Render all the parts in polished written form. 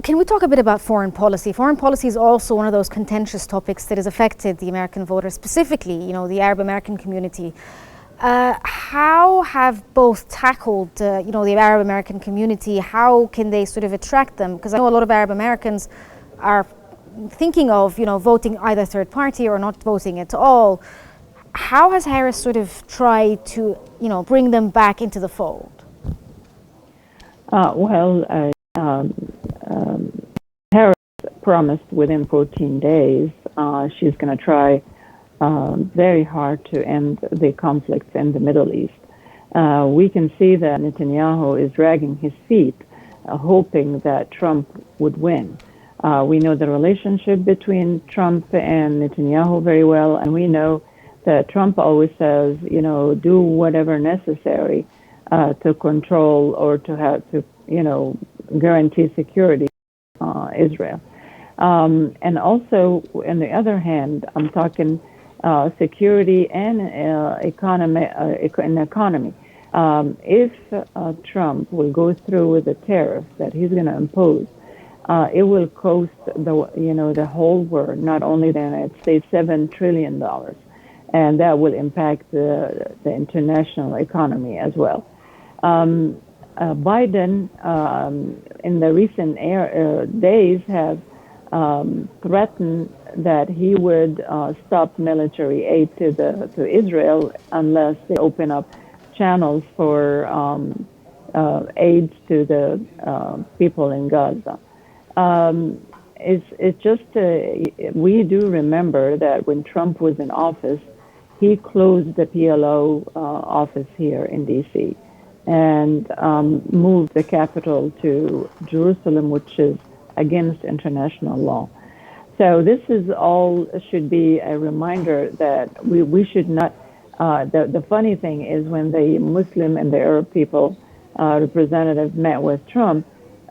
can we talk a bit about foreign policy? Foreign policy is also one of those contentious topics that has affected the American voter, specifically, the Arab American community. How have both tackled, the Arab American community? How can they sort of attract them? Because I know a lot of Arab Americans are thinking of, voting either third party or not voting at all. How has Harris sort of tried to, bring them back into the fold? Harris promised within 14 days she's going to try very hard to end the conflicts in the Middle East. We can see that Netanyahu is dragging his feet, hoping that Trump would win. We know the relationship between Trump and Netanyahu very well, and we know that Trump always says, do whatever necessary to control or to have to, guarantee security Israel. And also, on the other hand, I'm talking security and economy. If Trump will go through with the tariffs that he's going to impose, it will cost the whole world, not only the United States, $7 trillion, and that will impact the international economy as well. Biden, in the recent days, have threatened that he would stop military aid to Israel unless they open up channels for aid to the people in Gaza. It's just we do remember that when Trump was in office, he closed the PLO office here in D.C. and moved the capital to Jerusalem, which is against international law. So this is all should be a reminder that we should not. The funny thing is when the Muslim and the Arab people representative met with Trump,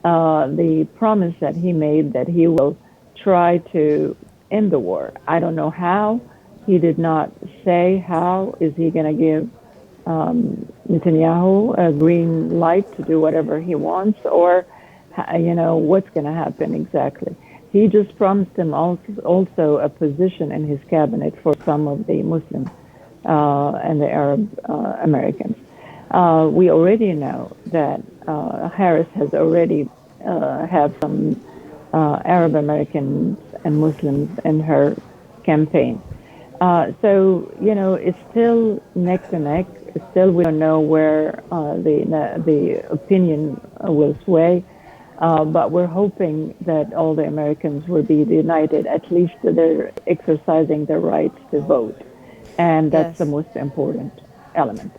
the promise that he made that he will try to end the war. I don't know how. He did not say how is he going to give Netanyahu a green light to do whatever he wants, or what's going to happen exactly. He just promised him also a position in his cabinet for some of the Muslims and the Arab Americans. We already know that Harris has already have some Arab Americans and Muslims in her campaign. So it's still neck to neck. Still, we don't know where the opinion will sway. But we're hoping that all the Americans will be united. At least they're exercising their rights to vote, and that's the most important element.